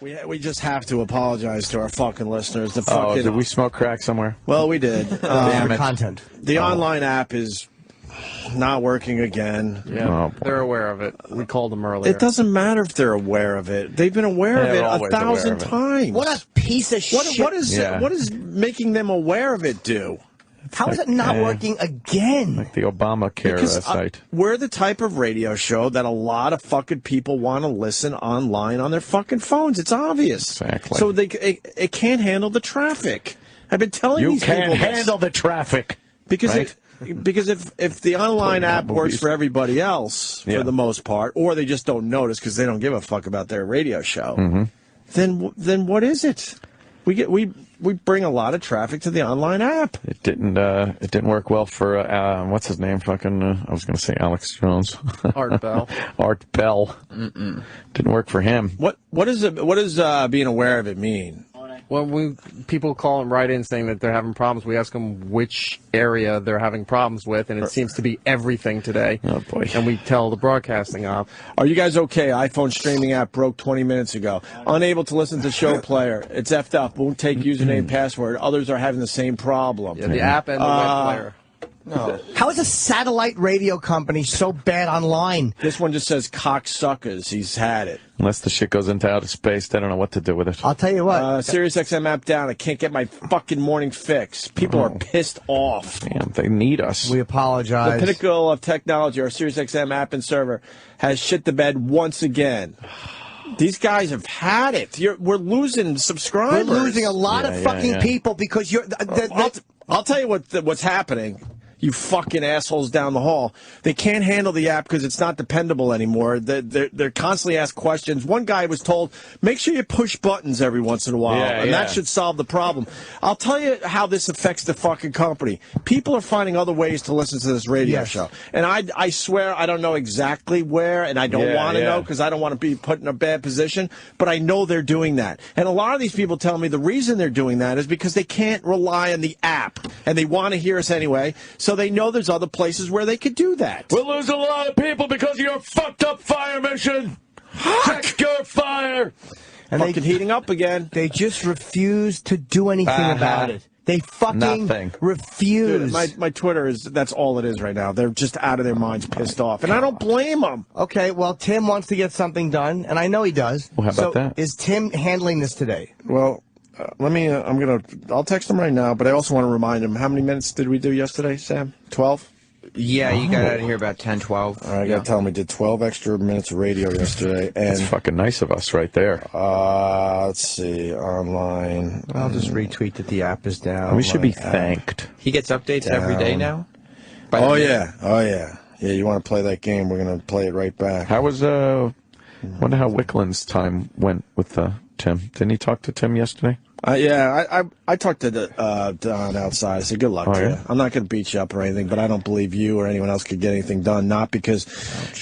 We just have to apologize to our fucking listeners. The fucking, did we smoke crack somewhere? Well, we did. Content. The online app is not working again. Yeah, they're aware of it. We called them earlier. It doesn't matter if they're aware of it. They've been aware of it 1,000 times. What a piece of shit. What is making them aware of it do? How is it not working again? Like the Obamacare site. We're the type of radio show that a lot of fucking people want to listen online on their fucking phones. It's obvious. Exactly. So it can't handle the traffic. I've been telling these people You can't handle the traffic. Because right? if the online app works for everybody else, for the most part, or they just don't notice because they don't give a fuck about their radio show, then what is it? We bring a lot of traffic to the online app. It didn't work well for what's his name? Fucking I was going to say Alex Jones. Art Bell. Art Bell. Didn't work for him. What does being aware of it mean? When people call and write in saying that they're having problems, we ask them which area they're having problems with, and it seems to be everything today. Oh, boy. And we tell the broadcasting op. Are you guys okay? iPhone streaming app broke 20 minutes ago. Unable to listen to show player. It's effed up. Won't take username password. Others are having the same problem. Yeah, the app and the web player. No. How is a satellite radio company so bad online? This one just says cocksuckers. He's had it. Unless the shit goes into outer space, they don't know what to do with it. I'll tell you what. SiriusXM app down. I can't get my fucking morning fix. People are pissed off. Damn, they need us. We apologize. The pinnacle of technology, our SiriusXM app and server, has shit the bed once again. These guys have had it. We're losing subscribers. We're losing a lot of fucking people because you're... I'll tell you what's happening. You fucking assholes down the hall. They can't handle the app because it's not dependable anymore. They're constantly asked questions. One guy was told, make sure you push buttons every once in a while, and that should solve the problem. I'll tell you how this affects the fucking company. People are finding other ways to listen to this radio show. And I swear I don't know exactly where, and I don't want to know because I don't want to be put in a bad position, but I know they're doing that. And a lot of these people tell me the reason they're doing that is because they can't rely on the app, and they want to hear us anyway. So they know there's other places where they could do that. We'll lose a lot of people because of your fucked up fire mission. Check your fire. And fucking heating up again. They just refuse to do anything about it. They fucking refuse. Dude, my Twitter that's all it is right now. They're just out of their minds, pissed off. And I don't blame them. Okay, well, Tim wants to get something done, and I know he does. Well, how about that? Is Tim handling this today? Well, I'll text him right now, but I also want to remind him, how many minutes did we do yesterday, Sam? 12? Yeah, you got out of here about 10, 12. All right, I got to tell him we did 12 extra minutes of radio yesterday. And that's fucking nice of us right there. Let's see, online. I'll just retweet that the app is down. We should be thanked. He gets updates every day now? Yeah. Yeah, you want to play that game, we're going to play it right back. How was, wonder how Wickland's time went with Tim. Didn't he talk to Tim yesterday? I talked to Don outside. I said, good luck to you. I'm not going to beat you up or anything, but I don't believe you or anyone else could get anything done. Not because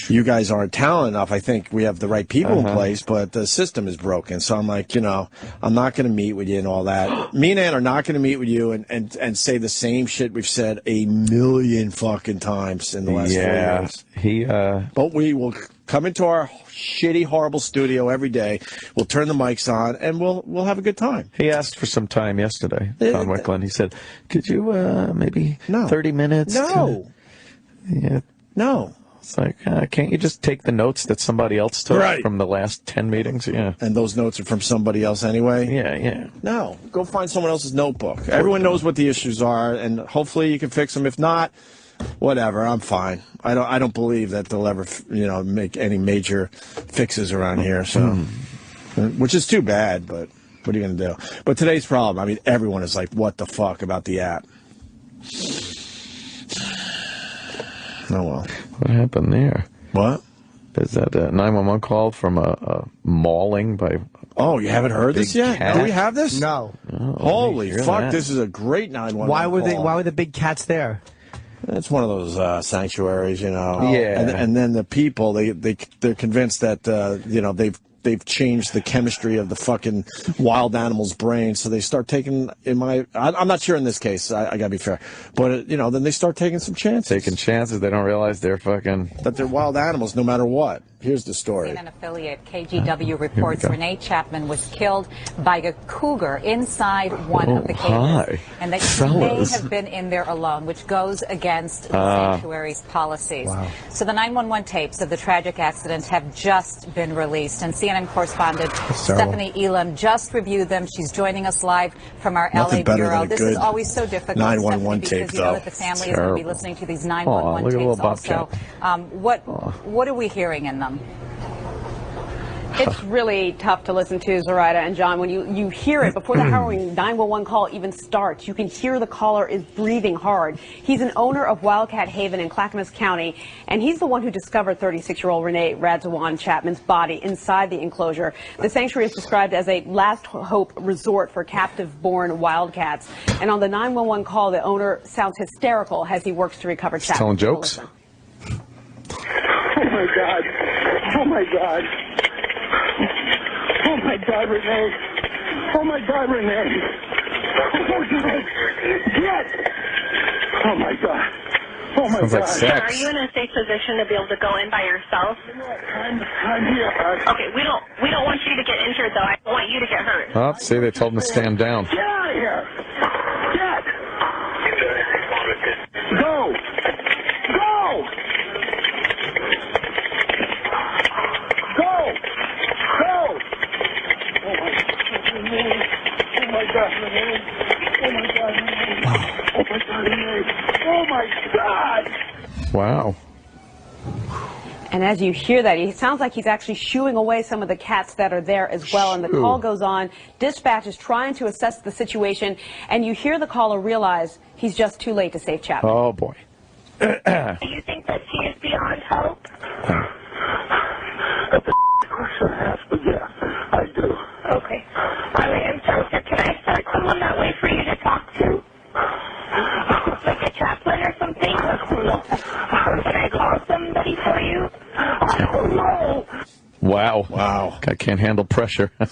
you guys aren't talented enough. I think we have the right people in place, but the system is broken. So I'm like, I'm not going to meet with you and all that. Me and Ann are not going to meet with you and say the same shit we've said a million fucking times in the last 4 years. But we will come into our shitty, horrible studio every day. We'll turn the mics on, and we'll have a good time. He asked for some time yesterday, Don Wickland. He said, could you maybe 30 minutes? No. No. It's like, can't you just take the notes that somebody else took from the last 10 meetings? Yeah. And those notes are from somebody else anyway? Yeah. No. Go find someone else's notebook. Everyone knows what the issues are, and hopefully you can fix them. If not, whatever, I'm fine. I don't believe that they'll ever, make any major fixes around here. So, which is too bad. But what are you going to do? But today's problem, everyone is like, "What the fuck about the app?" Oh well. What happened there? What? Is that a 911 call from a mauling by? Oh, you haven't heard this yet? Cat? Do we have this? No. Holy fuck! This is a great 911. Why were the big cats there? It's one of those sanctuaries, Yeah. And then the people, they're convinced that they've changed the chemistry of the fucking wild animal's brain, so they start taking. I'm not sure in this case. I gotta be fair, but then they start taking some chances. Taking chances. They don't realize they're fucking that they're wild animals, no matter what. Here's the story. CNN affiliate KGW reports Renee Chapman was killed by a cougar inside one of the cages. And that she may have been in there alone, which goes against the sanctuary's policies. Wow. So the 911 tapes of the tragic accident have just been released, and CNN correspondent Stephanie Elam just reviewed them. She's joining us live from our Nothing LA better bureau. than a this good is always so difficult, 911 Stephanie, tape, because you know though. that the family is going to be listening to these 911 look at tapes little also. What are we hearing in them? It's really tough to listen to, Zoraida and John. When you hear it before the harrowing 911 call even starts, you can hear the caller is breathing hard. He's an owner of Wildcat Haven in Clackamas County, and he's the one who discovered 36-year-old Renee Radzawan Chapman's body inside the enclosure. The sanctuary is described as a last hope resort for captive-born wildcats. And on the 911 call, the owner sounds hysterical as he works to recover Chapman. Telling jokes? Oh, my God. Oh, my God. Oh, my God, Renee. Oh, my God, Renee. Oh, God. Yes. Oh, my God. Oh, my Sounds God. like sex. Are you in a safe position to be able to go in by yourself? I'm here. Okay, we don't want you to get injured, though. I want you to get hurt. Oh, see, they told him to stand down. Get out of here. Get. Go. Go. Go. Go. Oh, my God, Renee. Oh, my God, Renee. Oh, my God, Renee. Oh, my God. Wow. And as you hear that, it sounds like he's actually shooing away some of the cats that are there as well. And the call goes on. Dispatch is trying to assess the situation. And you hear the caller realize he's just too late to save Chapman. Oh, boy. Do you think that she is beyond hope? That's a question to ask, but yeah, I do. Okay. I am so can I start someone that way for you to talk to? Like a chaplain or something? Or can I call somebody for you? I don't know. Wow. Wow. I can't handle pressure. I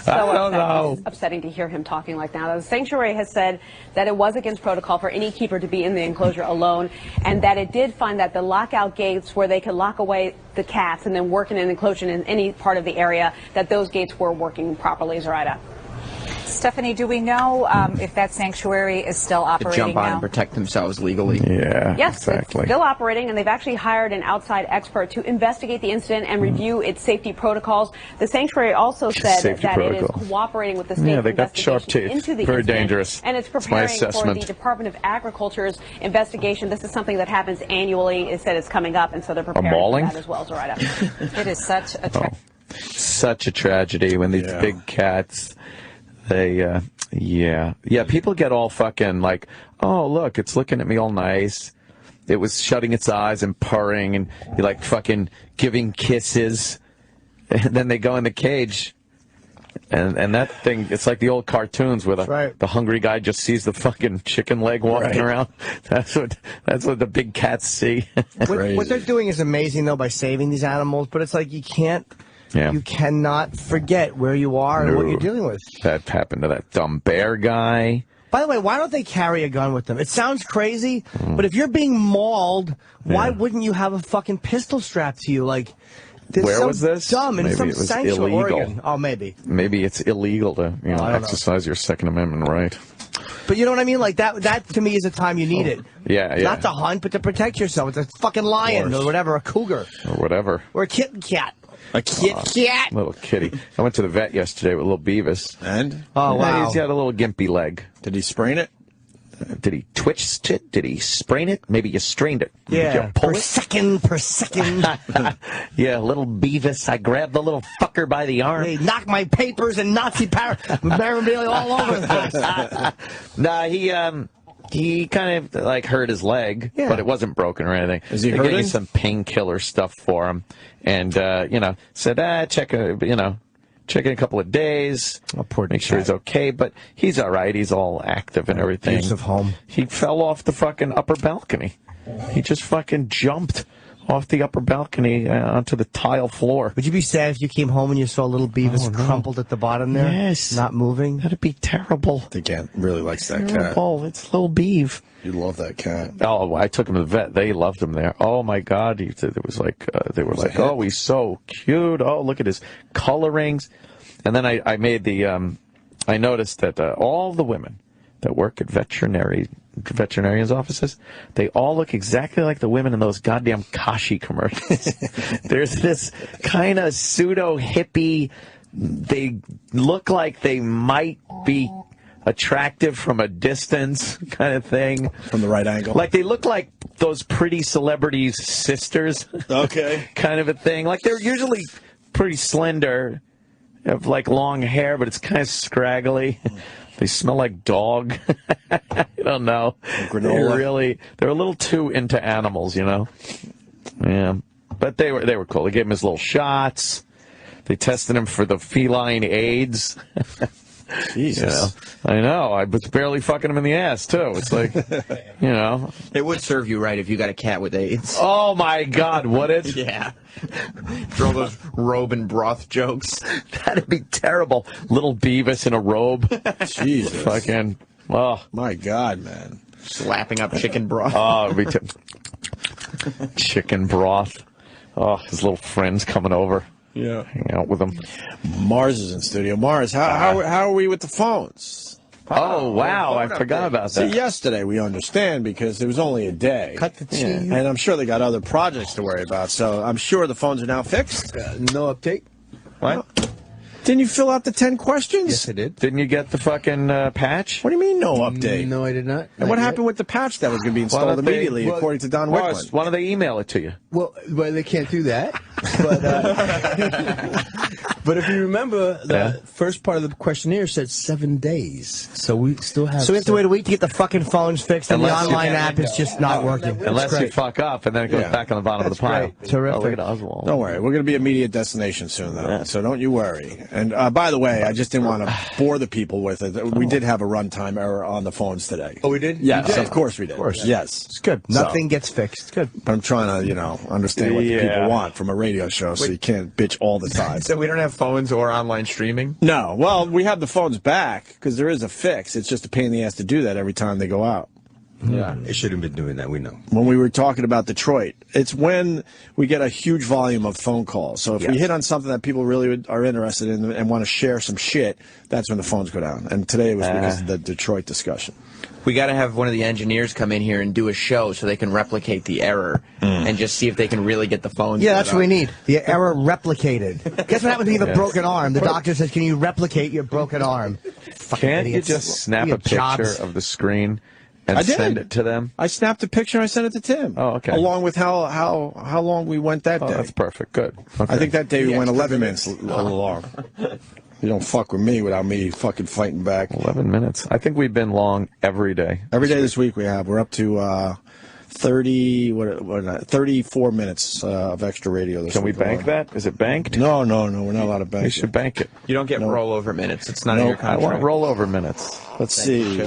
don't know. It's upsetting to hear him talking like that. The sanctuary has said that it was against protocol for any keeper to be in the enclosure alone, and that it did find that the lockout gates where they could lock away the cats and then work in an enclosure in any part of the area, that those gates were working properly, Zoraida. Stephanie, do we know if that sanctuary is still To operating jump on now? and protect themselves legally. Yeah, Yes, exactly. it's still operating, and they've actually hired an outside expert to investigate the incident and review its safety protocols. The sanctuary also said Safety that it protocol. is cooperating with the state Yeah, they got sharp investigation teeth. into the Very incident, dangerous. and it's That's my preparing for assessment. the Department of Agriculture's investigation. This is something that happens annually. It said it's coming up, and so they're preparing for mauling? that as well, Zoraida. It is such a Such a tragedy when these big cats, they, people get all fucking like, oh, look, it's looking at me all nice. It was shutting its eyes and purring and like fucking giving kisses. And then they go in the cage. And that thing, it's like the old cartoons where the hungry guy just sees the fucking chicken leg walking around. That's what the big cats see. What they're doing is amazing, though, by saving these animals. But it's like you cannot forget where you are and what you're dealing with. That happened to that dumb bear guy. By the way, why don't they carry a gun with them? It sounds crazy, but if you're being mauled, why wouldn't you have a fucking pistol strapped to you? Like, where was this? Dumb in Maybe some it was sanctuary. illegal. Oregon. Oh, maybe. Maybe it's illegal to exercise your Second Amendment right. But you know what I mean? Like that to me is a time you need it. Yeah. Not to hunt, but to protect yourself. It's a fucking lion or whatever, a cougar. Or whatever. Or a kitten cat. A cat. Little kitty. I went to the vet yesterday with little Beavis. And? Oh, wow. He's got a little gimpy leg. Did he sprain it? Did he twitch it? Did he sprain it? Maybe you strained it. Yeah. Did you pull per second. Yeah, little Beavis. I grabbed the little fucker by the arm. They knocked my papers and Nazi memorabilia all over the place. Nah, he kind of like hurt his leg, but it wasn't broken or anything. Is he They hurting? gave me some painkiller stuff for him, and said, check in a couple of days, make sure he's okay. But he's all right. He's all active and everything. Use of home. He fell off the fucking upper balcony. He just fucking jumped off the upper balcony onto the tile floor. Would you be sad if you came home and you saw little Beavis crumpled at the bottom there? Yes. Not moving? That'd be terrible. The cat really likes that cat. Terrible. It's little Beav. You love that cat. Oh, I took him to the vet. They loved him there. Oh my God! It was like they were like, "Oh, he's so cute. Oh, look at his colorings." And then I made the I noticed that all the women that work at veterinarians' offices, they all look exactly like the women in those goddamn Kashi commercials. There's this kind of pseudo hippie. They look like they might be attractive from a distance kind of thing. From the right angle. Like they look like those pretty celebrities' sisters. Okay. Kind of a thing. Like they're usually pretty slender, have like long hair, but it's kind of scraggly. They smell like dog. I don't know. Granola. They're a little too into animals, you know? Yeah. But they were cool. They gave him his little shots. They tested him for the feline AIDS. Jesus. I know. I was barely fucking him in the ass, too. It's like, you know. It would serve you right if you got a cat with AIDS. Oh, my God. Would it? Yeah. Throw those robe and broth jokes. That'd be terrible. Little Beavis in a robe. Jesus. Fucking, oh. My God, man. Slapping up chicken broth. Oh, it'd be chicken broth. Oh, his little friends coming over. Yeah. Hang out with him. Mars is in studio. Mars, how are we with the phones? Oh, wow. I forgot about that. See, yesterday we understand because it was only a day. Cut the cheese. And I'm sure they got other projects to worry about, so I'm sure the phones are now fixed. No update. What? Didn't you fill out the 10 questions? Yes, I did. Didn't you get the fucking patch? What do you mean, no update? No, I did not. And what happened with the patch that was going to be installed immediately, according to Don Wickman? Why don't they email it to you? Well, they can't do that. But if you remember, the first part of the questionnaire said 7 days. So we still have. So we have to wait a week to get the fucking phones fixed, and Unless the online app is just not working. Unless you fuck up, and then it goes back on the bottom of the pile. Terrific. Oh, look at Oswald. Don't worry. We're going to be immediate destination soon, though. So don't you worry. And by the way, I just didn't want to bore the people with it. We did have a runtime error on the phones today. Oh, we did? Yes, of course we did. Of course. Yes. It's good. Nothing gets fixed. Good. But I'm trying to, understand what the people want from a radio show, so you can't bitch all the time. So we don't have phones or online streaming? No. Well, we have the phones back because there is a fix. It's just a pain in the ass to do that every time they go out. Yeah, it shouldn't have been doing that. We know. When we were talking about Detroit, it's when we get a huge volume of phone calls. So if we hit on something that people really are interested in and want to share some shit, that's when the phones go down. And today it was because of the Detroit discussion. We got to have one of the engineers come in here and do a show so they can replicate the error and just see if they can really get the phones. Yeah, that's what we need. The error replicated. Guess what happens when you have a broken arm? The doctor says, can you replicate your broken arm? Can't you just snap a picture of the screen and send it to them? I snapped a picture and I sent it to Tim. Oh, okay. Along with how long we went that day. That's perfect. Good. Okay. I think that day we went 11 minutes long. You don't fuck with me without me fucking fighting back. 11 minutes. I think we've been long every day. Every day this week we have. We're up to 34 minutes of extra radio this week. Can we bank that? Is it banked? No. We're not allowed to bank We should bank it. You don't get rollover minutes. It's not in your contract. I want rollover minutes. Let's see.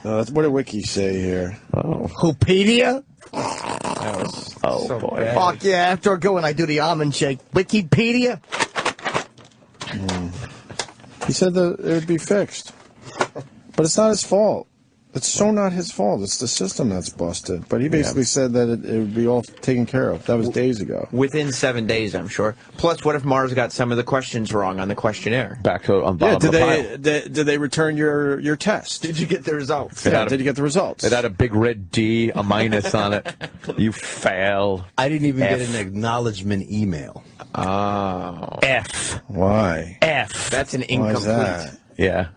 What did Wiki say here? Oh. Whopedia? Boy. Bad. Fuck yeah, after I go and I do the almond shake. Wikipedia? He said that it would be fixed. But it's not his fault. It's so not his fault. It's the system that's busted. But he basically said that it would be all taken care of. That was days ago. Within 7 days, I'm sure. Plus, what if Mars got some of the questions wrong on the questionnaire? Back to on bottom of the pile. Did they return your test? Did you get the results? Did you get the results? It had a big red D, a minus on it. You fail. I didn't even get an acknowledgement email. Oh. F. Why? F. That's an Why incomplete. is that? Yeah.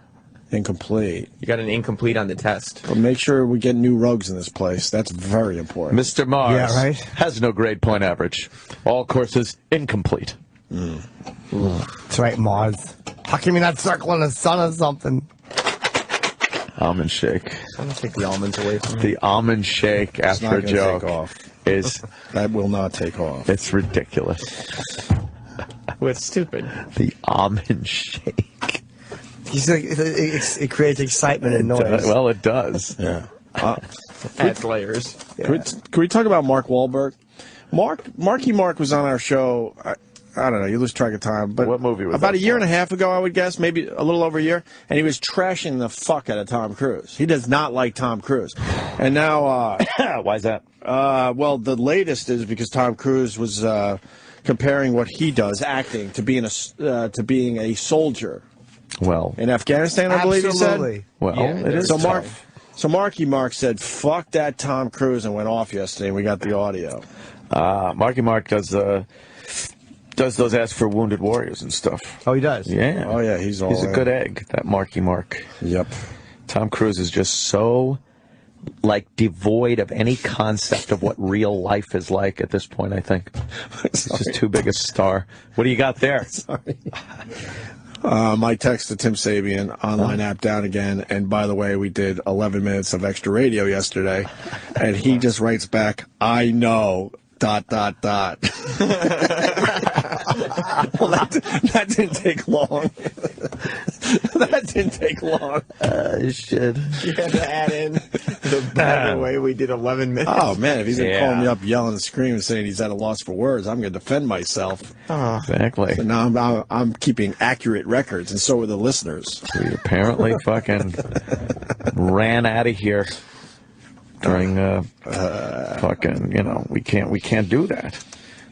Incomplete. You got an incomplete on the test. But make sure we get new rugs in this place. That's very important. Mr. Mars has no grade point average. All courses incomplete. That's right, Mars. How come you're not circling the sun or something? Almond shake. I'm going to take the almonds away from me. The almond shake after a joke take off. is... That will not take off. It's ridiculous. What's stupid? The almond shake. It creates excitement and noise. Well, it does. Yeah. Adds layers. Can we talk about Mark Wahlberg? Marky Mark was on our show. I don't know. You lose track of time. But what movie was about that? a year and a half ago, I would guess, maybe a little over a year, and he was trashing the fuck out of Tom Cruise. He does not like Tom Cruise, and now why is that? Well, the latest is because Tom Cruise was comparing what he does, acting, to being a soldier. Well, in Afghanistan, I believe he said. Well, it is tough. So Marky Mark said, "Fuck that Tom Cruise," and went off yesterday. And we got the audio. Marky Mark does those ads for Wounded Warriors and stuff. Oh, he does? Yeah. Oh, yeah, he's a good egg, that Marky Mark. Yep. Tom Cruise is just so, like, devoid of any concept of what real life is like at this point, I think. He's just too big a star. What do you got there? Sorry. My text to Tim Sabian, online app down again. And by the way, we did 11 minutes of extra radio yesterday. And he just writes back, I know, ... Well, that didn't take long. That didn't take long. Shit. You had to add in the way we did 11 minutes. Oh, man, if he's going to call me up yelling and screaming saying he's at a loss for words, I'm going to defend myself. Exactly. So now I'm keeping accurate records, and so are the listeners. We apparently fucking ran out of here during fucking, we can't do that.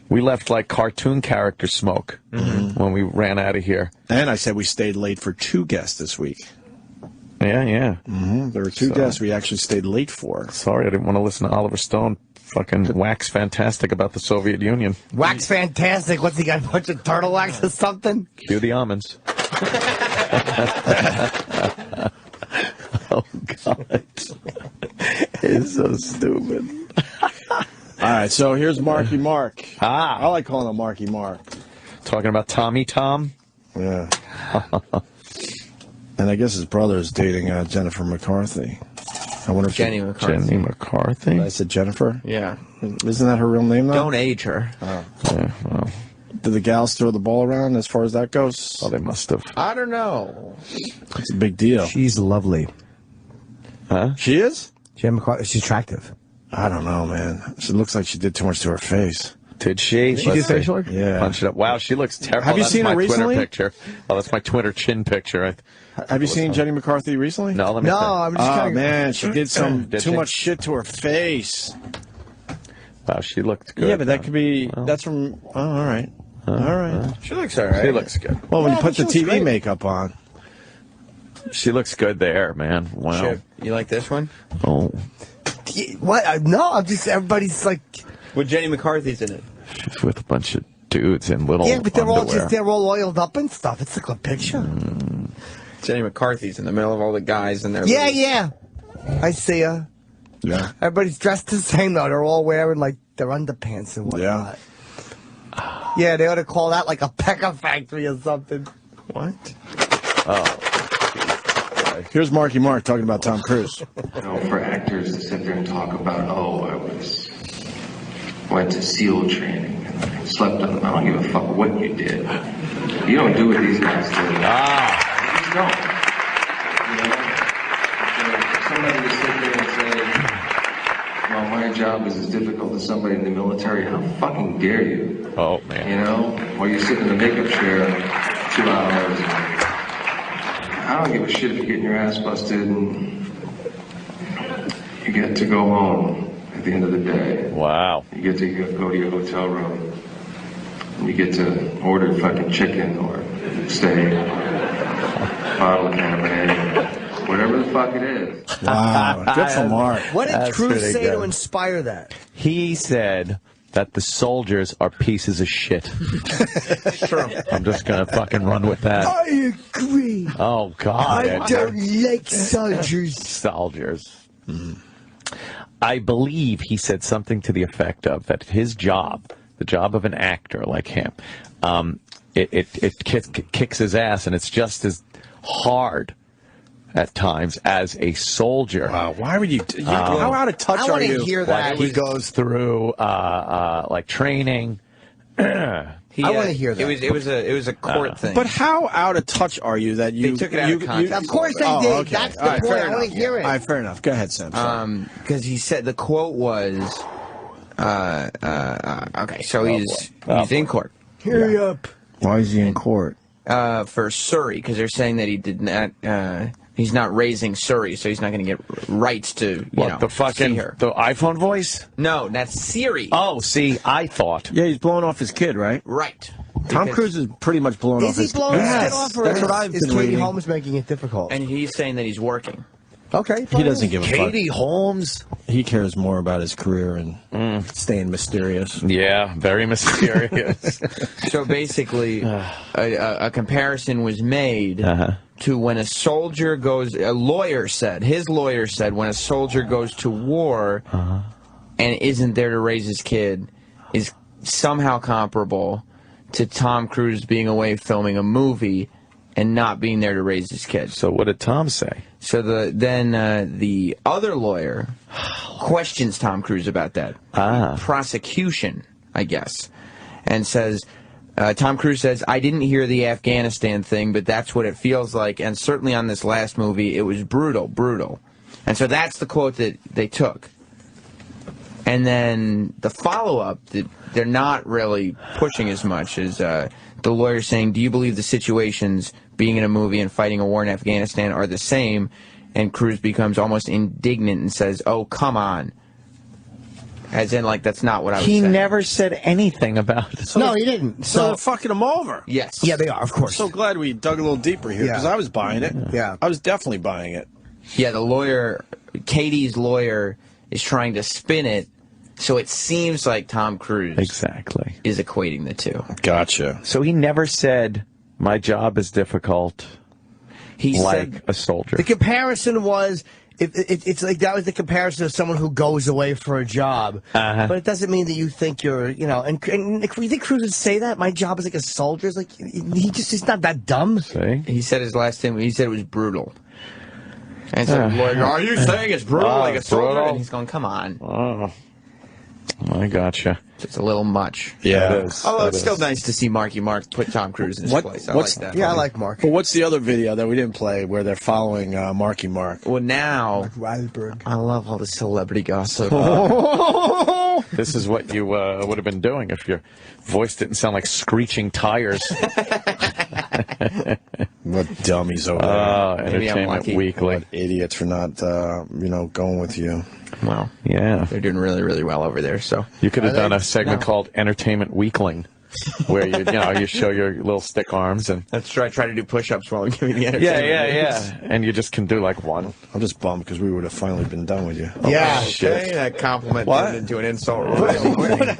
We left like cartoon character smoke when we ran out of here. And I said we stayed late for 2 guests this week. Yeah. There were 2 guests we actually stayed late for. Sorry, I didn't want to listen to Oliver Stone fucking wax fantastic about the Soviet Union. Wax fantastic? What's he got, a bunch of turtle wax or something? Cue the almonds. Oh, God. It's so stupid. All right, so here's Marky Mark. I like calling him Marky Mark. Talking about Tommy Tom? Yeah. And I guess his brother is dating Jennifer McCarthy. I wonder if Jenny McCarthy. Jenny McCarthy? I said Jennifer? Yeah. Isn't that her real name, though? Don't age her. Oh. Yeah, well. Did the gals throw the ball around as far as that goes? Oh, they must have. I don't know. It's a big deal. She's lovely. Huh? She is? Jen McCarthy, she's attractive. I don't know, man. She looks like she did too much to her face. Did she? Did she do facial work? Yeah. Punch it up. Wow, she looks terrible. Have you That's seen her my recently? Twitter picture. Oh, that's my Twitter chin picture. Have you seen Jenny McCarthy recently? No, let me think. I'm just Oh, man, she did some Did too she? much shit to her face. Wow, she looked good. Yeah, but that could be, that's from, all right. All right. She looks all right. She looks good. Well, when you Yeah, put she the looks TV great. makeup on. She looks good there, man. Wow. Sure. You like this one? Oh, What? No, I'm just, everybody's like... With Jenny McCarthy's in it. she's with a bunch of dudes in little Yeah, but they're underwear. they're all oiled up and stuff. It's a good picture. Jenny McCarthy's in the middle of all the guys in there. Yeah. I see her. Yeah. Everybody's dressed the same, though. They're all wearing, like, their underpants and whatnot. Yeah, they ought to call that, like, a pecker factory or something. What? Here's Marky Mark talking about Tom Cruise. For actors to sit there and talk about, went to SEAL training and slept on them. I don't give a fuck what you did. You don't do what these guys do. You just don't. For somebody to sit there and say, well, my job is as difficult as somebody in the military, how fucking dare you? Oh, man. While you're sitting in the makeup chair 2 hours. I don't give a shit if you're getting your ass busted and you get to go home at the end of the day. Wow. You get to go to your hotel room and you get to order fucking chicken or steak, bottle of Cabernet, whatever the fuck it is. Wow. Good for Mark. What did That's Cruise pretty say good. to inspire that? He said that the soldiers are pieces of shit. True. I'm just going to fucking run with that. I agree. Oh, God. I don't like soldiers. Soldiers. I believe he said something to the effect of that his job, the job of an actor like him, it kicks his ass, and it's just as hard at times as a soldier. Wow. Why would you? How out of touch I are want you? to hear that. He goes through like training. I want to hear that. It was a court thing. But how out of touch are you that you They took it out of context. Of course they Oh, did. okay. That's the All right, point. fair I want to enough. hear it. All right, fair enough. Go ahead, Sam. Sorry. Because he said the quote was, Okay, so he's in court. Hurry up. Why is he in court? For Surrey, because they're saying that he did not. He's not raising Surrey, so he's not going to get rights to see her. The iPhone voice? No, that's Siri. Oh, see, I thought. Yeah, he's blowing off his kid, right? Right. Tom Cruise is pretty much blowing off his kid. Is he blowing his kid off, or That's what I've is been Katie reading. Holmes making it difficult? And he's saying that he's working. Okay. He doesn't give a fuck. Katie Holmes? He cares more about his career and staying mysterious. Yeah, very mysterious. So basically, a comparison was made to when a soldier goes. His lawyer said, when a soldier goes to war and isn't there to raise his kid, is somehow comparable to Tom Cruise being away filming a movie and not being there to raise his kid. So what did Tom say? So then the other lawyer questions Tom Cruise about that. Prosecution, I guess. And says, Tom Cruise says, I didn't hear the Afghanistan thing, but that's what it feels like. And certainly on this last movie, it was brutal. And so that's the quote that they took. And then the follow-up that they're not really pushing as much is the lawyer saying, do you believe the situations being in a movie and fighting a war in Afghanistan are the same? And Cruise becomes almost indignant and says, oh, come on. As in, like, that's not what I was saying. He never said anything about it. No, he didn't. So they're fucking him over. Yes. Yeah, they are, of course. I'm so glad we dug a little deeper here, because I was buying it. Yeah. I was definitely buying it. Yeah, the lawyer, Katie's lawyer, is trying to spin it, so it seems like Tom Cruise is equating the two. Gotcha. So he never said, my job is difficult, he like said, a soldier. The comparison was, it's like that was the comparison of someone who goes away for a job. But it doesn't mean that you think you're, and you think Cruise would say that? My job is like a soldier? It's like, he's not that dumb. See? He said his last thing, he said it was brutal. And so the lawyer, are you saying it's brutal like a soldier? brutal? And he's going, come on. Oh, I gotcha. It's a little much. Yeah. It is. Although It it's is. still nice to see Marky Mark put Tom Cruise in his place. I like that. Yeah, I like Mark. But what's the other video that we didn't play where they're following Marky Mark? Well, now, Wahlberg. I love all the celebrity gossip. This is what you would have been doing if your voice didn't sound like screeching tires. What dummies over there. Maybe I'm Entertainment lucky. Weekly. What idiots for not, going with you. Well, Yeah. they're doing really, really well over there. So You could have done a segment called Entertainment Weekling, where you show your little stick arms and that's true. I try to do push-ups while I'm giving the entertainment. yeah, and you just can do like one. I'm just bummed because we would have finally been done with you. Yeah. Okay, that compliment What? turned into an insult. Really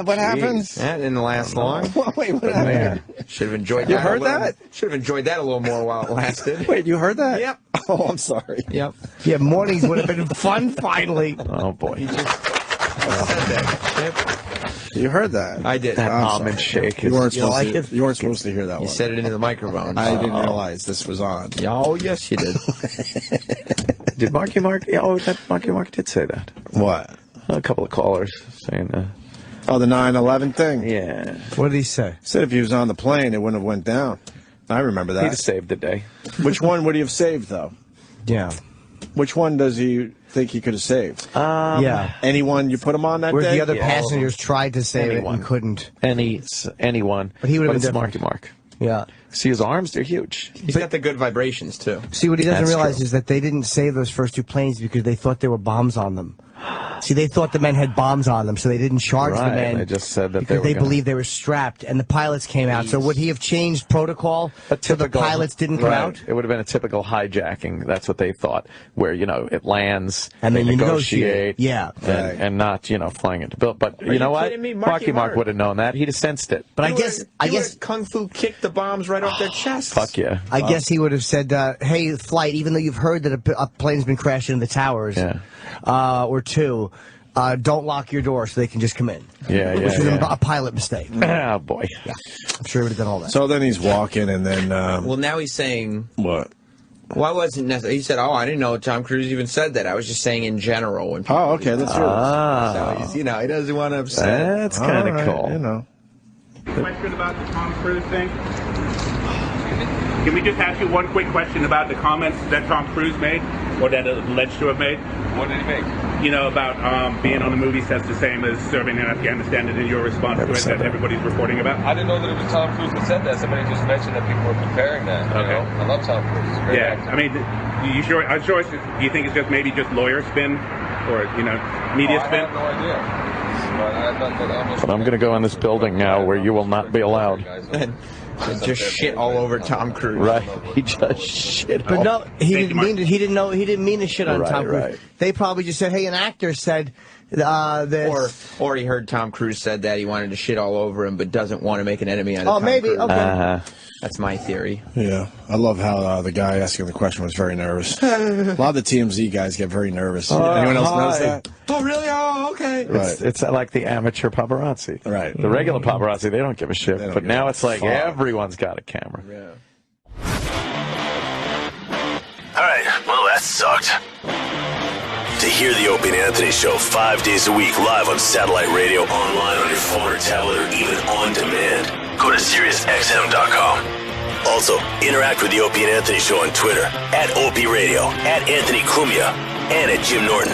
What happened? That didn't last long. Wait, what happened? Should have enjoyed You that. heard that? Should have enjoyed that a little more while it lasted. Wait, you heard that? Yep. Oh, I'm sorry. Yep. Yeah, mornings would have been fun, finally. Oh boy, Said that. You heard that? I did. that I'm almond sorry. shake You is. weren't You supposed like to. it? You weren't supposed to hear that You one. said it into the microphone. I didn't realize this was on. Oh, yes, you did. Did Marky Mark? Yeah, that Marky Mark did say that. What? A couple of callers saying, Oh, the 9/11 thing. yeah, What did he say? Said if he was on the plane, it wouldn't have went down. I remember he'd have that. saved the day. Which one would he have saved, though? Yeah. Which one does he think he could have saved? Yeah. Anyone you put him on that Where day? the other Yeah. passengers tried to save it Anyone. and couldn't. Anyone. But he would have it's been Marky different. Mark. Yeah. See his arms? They're huge. He's got the good vibrations, too. See, what he doesn't That's realize true. is that they didn't save those first two planes because they thought there were bombs on them. See, they thought the men had bombs on them, so they didn't charge the Right, men. they just said that because they were gonna- believed they were strapped, and the pilots came out. So would he have changed protocol so the pilots didn't come right. out? It would have been a typical hijacking. That's what they thought, where it lands And then they you negotiate, Yeah. and not flying into build. But you know you what? kidding me? Marky Mark Mark would have known that. He'd have sensed it. But I He guess would've kung fu kicked the bombs right off their chests. Fuck yeah. I guess he would have said, "Hey, flight, even though you've heard that a plane's been crashing in the towers, or two, don't lock your door so they can just come in." Yeah, Which was yeah. a pilot mistake. Oh boy. Yeah, I'm sure he would have done all that. So then he's walking, and then Well, now he's saying, what? why wasn't necessary? He said, oh, I didn't know Tom Cruise even said that. I was just saying in general. When Oh, okay, let's hear this. So he's, he doesn't want to upset. That's kind of All right, cool. You know. Question about the Tom Cruise thing? Can we just ask you one quick question about the comments that Tom Cruise made? or that alleged to have made. What did he make? You know, about being on the movie set's the same as serving in Afghanistan, and in your response to it that everybody's reporting about? I didn't know that it was Tom Cruise that said that. Somebody just mentioned that people were preparing that. You know? I love Tom Cruise. He's a great actor. I mean, you sure? I'm sure. Do you think it's just maybe just lawyer spin, or media spin? I have no idea. But I'm going to go in this building now where you will not be allowed. Just shit all over Tom Cruise. Right. He just shit. But no, he didn't mean to. He didn't mean to shit on Tom Cruise. Right. They probably just said, "Hey, an actor said this." Or he heard Tom Cruise said that he wanted to shit all over him, but doesn't want to make an enemy out of Tom maybe. Cruise. Okay. That's my theory. Yeah, I love how the guy asking the question was very nervous. A lot of the TMZ guys get very nervous. Anyone else notice that? Oh, really? Oh, okay. Right. It's like the amateur paparazzi. Right. The regular paparazzi, they don't give a shit. But now it's like fuck. everyone's got a camera. Yeah. All right, well, that sucked. To hear the Opie and Anthony Show 5 days a week live on satellite radio, online on your phone or tablet, or even on demand, go to SiriusXM.com. Also, interact with the Opie and Anthony Show on Twitter, @Opie Radio, @Anthony Cumia, and @Jim Norton.